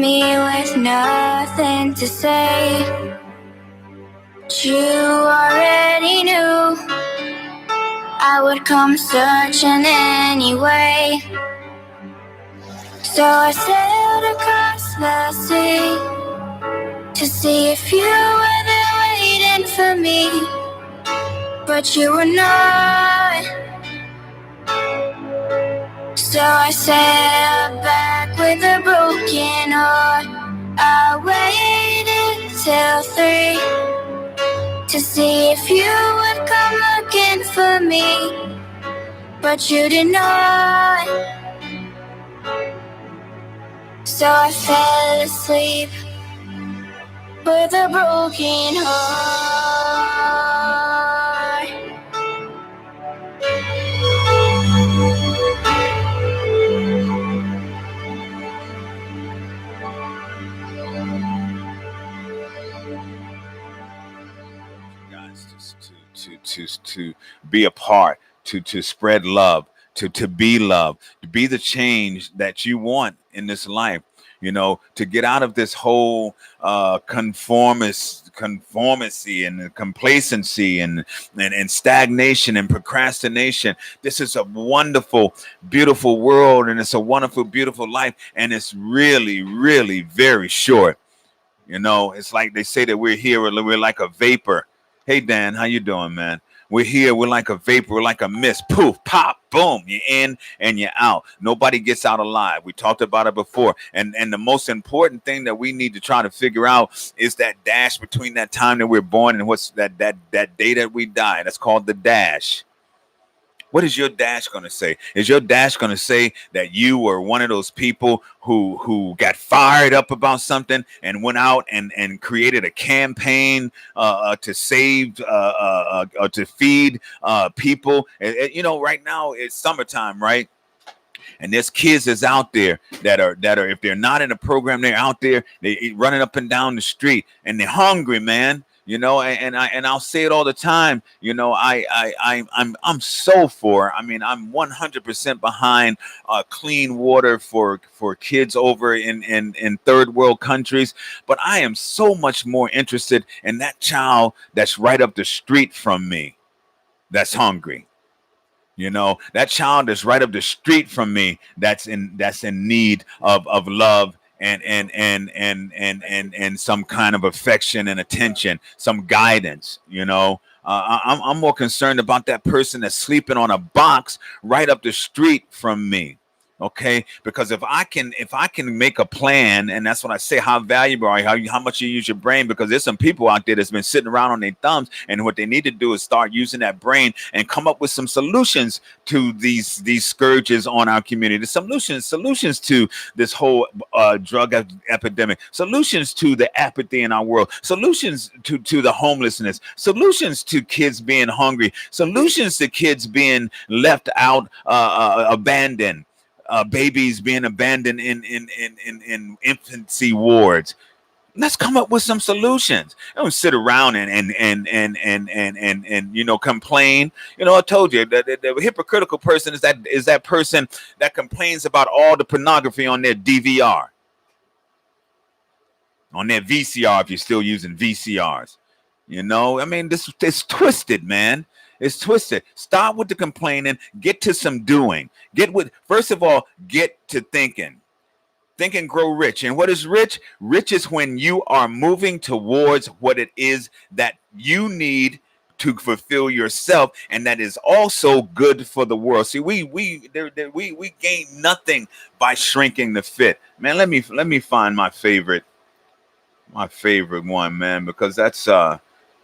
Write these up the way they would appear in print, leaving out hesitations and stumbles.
me with nothing to say. But you already knew I would come searching anyway. So I sailed across the sea to see if you were there waiting for me. But you were not. So I sailed back with a broken heart. I waited till 3 to see if you would come looking for me. But you did not. So I fell asleep with a broken heart. Guys, just to be a part, to spread love, to be love, to be the change that you want in this life. You know, to get out of this whole conformity and complacency and stagnation and procrastination. This is a wonderful, beautiful world, and it's a wonderful, beautiful life, and it's really, really very short. You know, it's like they say that we're here, we're like a vapor. Hey Dan, how you doing, man? We're here, we're like a vapor, we're like a mist. Poof, pop, boom, you're in and you're out. Nobody gets out alive. We talked about it before. And the most important thing that we need to try to figure out is that dash between that time that we're born and what's that day that we die. That's called the dash. What is your dash going to say? Is your dash going to say that you were one of those people who got fired up about something and went out and created a campaign to save to feed people? You know, right now it's summertime, right? And there's kids that's out there that are if they're not in a program, they're out there, they running up and down the street and they're hungry, man. You know, and I'll say it all the time. You know, I'm so for. I mean, I'm 100% behind clean water for kids over in third world countries. But I am so much more interested in that child that's right up the street from me, that's hungry. You know, that child that's right up the street from me, that's in need of love and some kind of affection and attention, some guidance. You know, I'm more concerned about that person that's sleeping on a box right up the street from me. Okay, because if I can make a plan, and that's what I say, how valuable are you, how much you use your brain, because there's some people out there that's been sitting around on their thumbs, and what they need to do is start using that brain and come up with some solutions to these scourges on our community, the solutions to this whole drug epidemic, solutions to the apathy in our world, solutions to the homelessness, solutions to kids being hungry, solutions to kids being left out, abandoned. Babies being abandoned in infancy wards. Let's come up with some solutions. Don't sit around and you know, complain. You know, I told you that the hypocritical person is that person that complains about all the pornography on their DVR, on their VCR, if you're still using VCRs. You know, I mean, it's twisted, man. It's twisted. Stop with the complaining. Get to some doing. First of all, get to thinking. Think and grow rich. And what is rich? Rich is when you are moving towards what it is that you need to fulfill yourself, and that is also good for the world. See, we gain nothing by shrinking the fit. Man, let me find my favorite one, man, because that's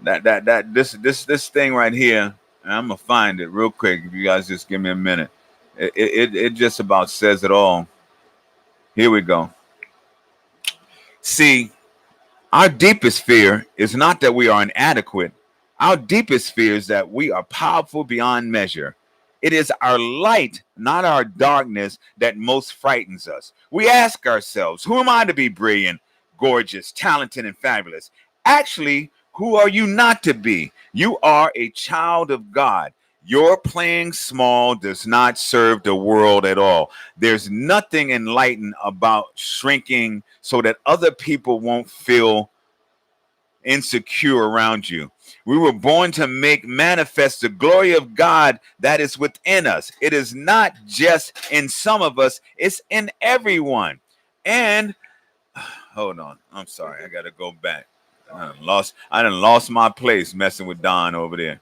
this thing right here. And I'm gonna find it real quick. If you guys just give me a minute, it just about says it all. Here we go. See, our deepest fear is not that we are inadequate. Our deepest fear is that we are powerful beyond measure. It is our light, not our darkness, that most frightens us. We ask ourselves, who am I to be brilliant, gorgeous, talented, and fabulous? Actually, who are you not to be? You are a child of God. Your playing small does not serve the world at all. There's nothing enlightened about shrinking so that other people won't feel insecure around you. We were born to make manifest the glory of God that is within us. It is not just in some of us, it's in everyone. And hold on, I'm sorry, I gotta go back. I done lost my place messing with Don over there.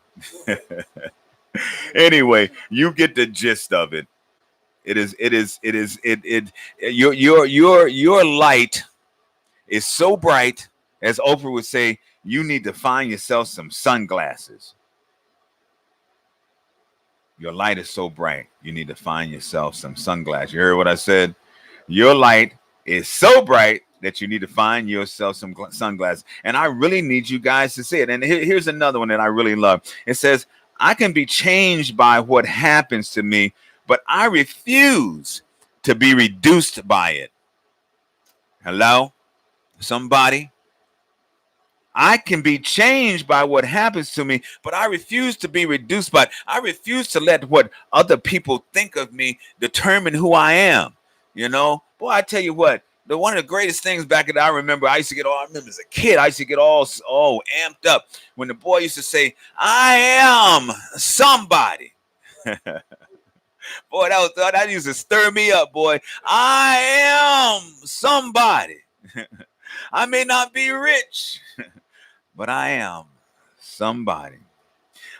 Anyway, you get the gist of it. Your light is so bright, as Oprah would say, you need to find yourself some sunglasses. Your light is so bright, you need to find yourself some sunglasses. You heard what I said? Your light is so bright that you need to find yourself some sunglasses. And I really need you guys to see it. And here's another one that I really love. It says, I can be changed by what happens to me, but I refuse to be reduced by it. Hello? Somebody? I can be changed by what happens to me, but I refuse to be reduced by it. I refuse to let what other people think of me determine who I am. You know, boy, I tell you what, one of the greatest things back in, I remember as a kid, I used to get all amped up when the boy used to say, I am somebody. Boy, that used to stir me up, boy. I am somebody. I may not be rich, but I am somebody.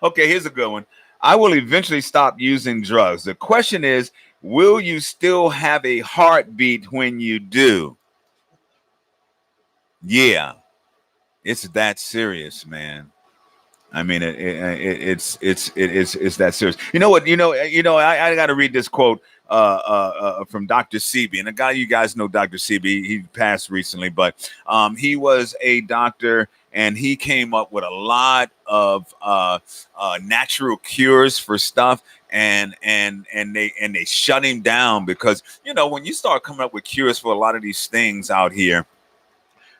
Okay, here's a good one. I will eventually stop using drugs. The question is, will you still have a heartbeat when you do? Yeah, it's that serious, man. I mean, it's that serious. You know what? I got to read this quote from Dr. Sebi, and a guy you guys know, Dr. Sebi. He passed recently, but he was a doctor, and he came up with a lot of natural cures for stuff. And they shut him down because, when you start coming up with cures for a lot of these things out here,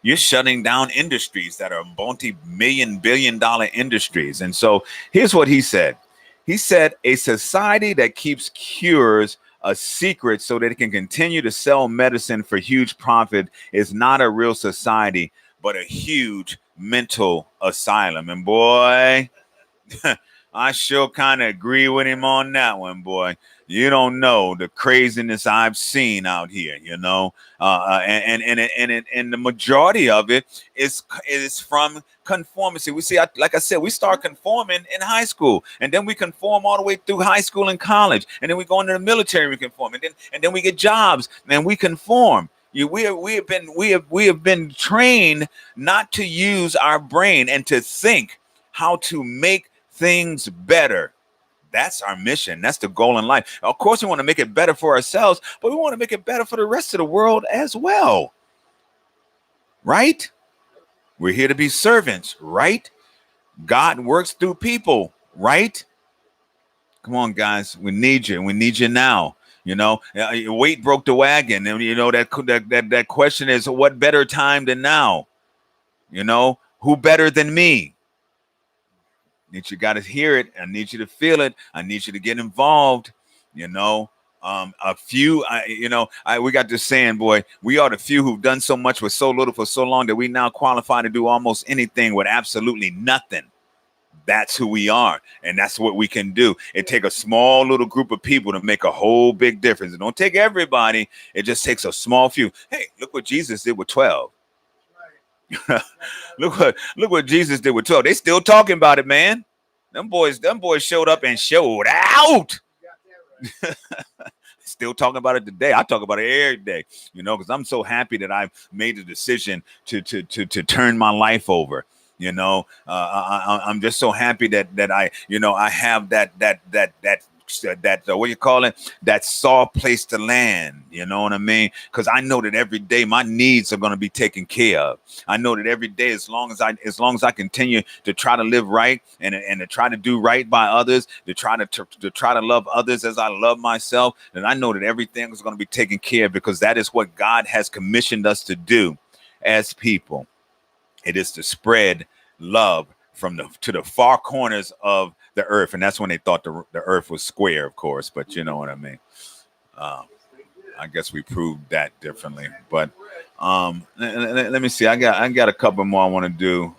you're shutting down industries that are multi-million, billion-dollar industries. And so here's what he said. He said, a society that keeps cures a secret so that it can continue to sell medicine for huge profit is not a real society, but a huge mental asylum. And boy, I sure kind of agree with him on that one, boy. You don't know the craziness I've seen out here, and the majority of it is from conformity. We see, like I said, we start conforming in high school, and then we conform all the way through high school and college, and then we go into the military, we conform, and then we get jobs, and we conform. We have been trained not to use our brain and to think how to make things better. That's our mission. That's the goal in life. Of course, we want to make it better for ourselves, but we want to make it better for the rest of the world as well. Right? We're here to be servants, right? God works through people, right? Come on, guys. We need you. We need you now. Your weight broke the wagon. And that question is, what better time than now? Who better than me? You got to hear it. I need you to feel it. I need you to get involved. We got this saying, boy, we are the few who've done so much with so little for so long that we now qualify to do almost anything with absolutely nothing. That's who we are. And that's what we can do. It takes a small little group of people to make a whole big difference. It don't take everybody. It just takes a small few. Hey, look what Jesus did with 12. look what Jesus did with 12. They still talking about it, man. Them boys showed up and showed out. Still talking about it today. I talk about it every day, because I'm so happy that I've made the decision to turn my life over. I'm just so happy that I have that what you call it, that soft place to land, you know what I mean? Because I know that every day my needs are going to be taken care of. I know that every day, as long as I continue to try to live right and to try to do right by others, to try to love others as I love myself, then I know that everything is going to be taken care of, because that is what God has commissioned us to do as people. It is to spread love, from the far corners of the earth, and that's when they thought the earth was square, of course. But you know what I mean. I guess we proved that differently. But let me see. I got a couple more I want to do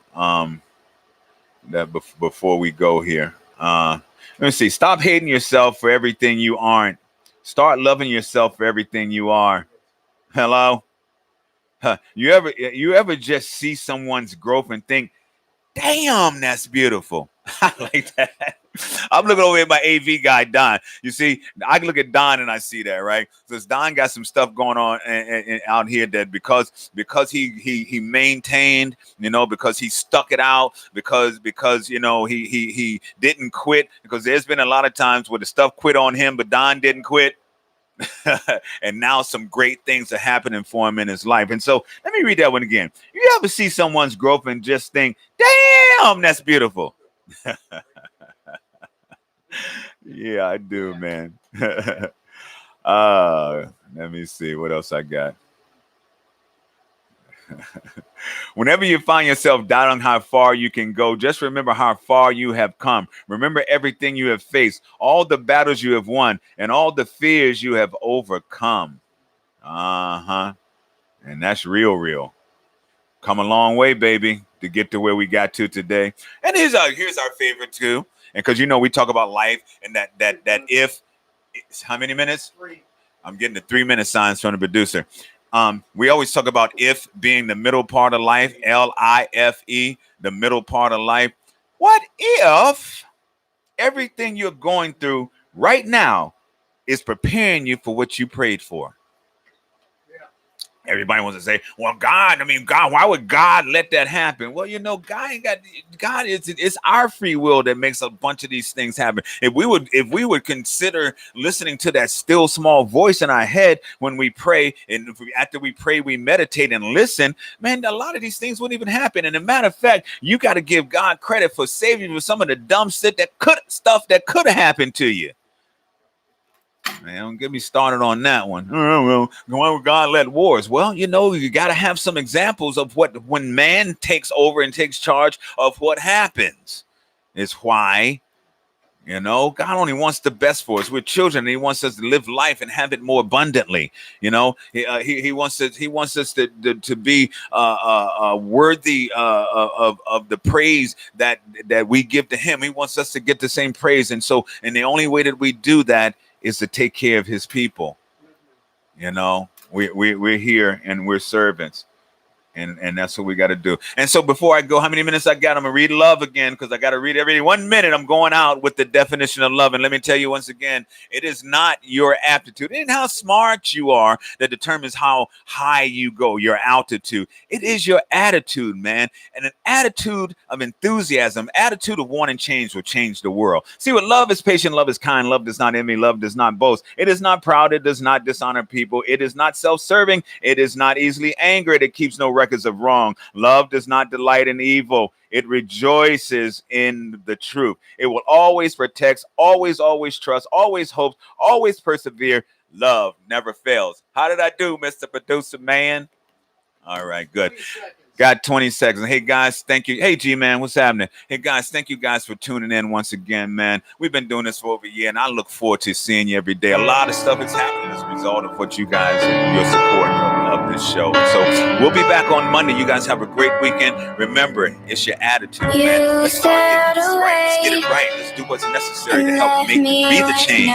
before we go here. Let me see. Stop hating yourself for everything you aren't. Start loving yourself for everything you are. Hello. You ever just see someone's growth and think, damn, that's beautiful. I like that. I'm looking over at my AV guy, Don. You see, I look at Don and I see that, right? So Don got some stuff going on and out here that because he maintained, because he stuck it out, because he didn't quit, because there's been a lot of times where the stuff quit on him, but Don didn't quit. And now some great things are happening for him in his life. And so let me read that one again. You ever see someone's growth and just think, damn, that's beautiful? Yeah, I do, man. Let me see what else I got. Whenever you find yourself doubting how far you can go, just remember how far you have come. Remember everything you have faced, all the battles you have won, and all the fears you have overcome. And that's real. Come a long way, baby, to get to where we got to today. And here's our favorite too. And because we talk about life and that if it's how many minutes? 3. I'm getting the 3-minute signs from the producer. We always talk about if being the middle part of life, LIFE, the middle part of life. What if everything you're going through right now is preparing you for what you prayed for? Everybody wants to say, well, God, why would God let that happen? Well, God it's our free will that makes a bunch of these things happen. If we would consider listening to that still small voice in our head when we pray, and after we pray, we meditate and listen, man, a lot of these things wouldn't even happen. And as a matter of fact, you got to give God credit for saving you from some of the dumb stuff that could have happened to you. Man, don't get me started on that one. Well, why would God let wars? Well, you got to have some examples of when man takes over and takes charge of what happens. It's why, God only wants the best for us. We're children, and He wants us to live life and have it more abundantly. He wants us to be worthy of the praise that we give to Him. He wants us to get the same praise, and the only way that we do that is to take care of His people. We're here and we're servants, and that's what we got to do. And so before I go, how many minutes I got? I'm gonna read love again, because I got to read every 1 minute. I'm going out with the definition of love, and let me tell you once again, it is not your aptitude and how smart you are that determines how high you go, your altitude. It is your attitude, man, and an attitude of enthusiasm, attitude of wanting change will change the world. See, what love is patient, love is kind, love does not envy, love does not boast. It is not proud, it does not dishonor people, it is not self-serving, it is not easily angered, it keeps no records of wrong. Love does not delight in evil. It rejoices in the truth. It will always protect, always trust, always hopes, always persevere. Love never fails. How did I do, Mr. Producer Man? All right, good. Got 20 seconds. Hey, guys, thank you. Hey, G-Man, what's happening? Hey, guys, thank you guys for tuning in once again, man. We've been doing this for over a year, and I look forward to seeing you every day. A lot of stuff is happening as a result of what you guys and your support of this show. So we'll be back on Monday. You guys have a great weekend. Remember, it's your attitude, man. Let's start getting this right. Let's get it right. Let's do what's necessary to help make be the change.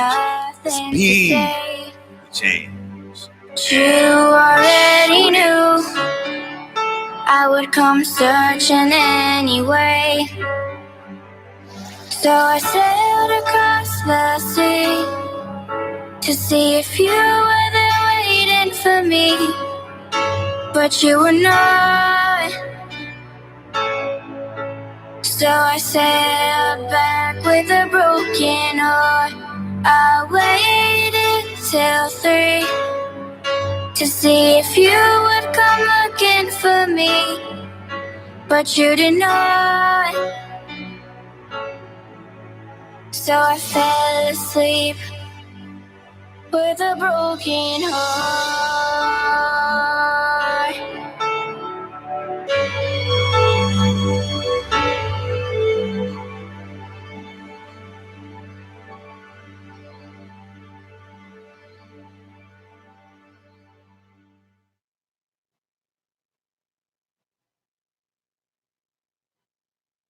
Let's be the change. You already knew I would come searching anyway. So I sailed across the sea to see if you were there waiting for me, but you were not. So I sailed back with a broken heart. I waited till 3 to see if you would come looking for me, but you did not. So I fell asleep with a broken heart.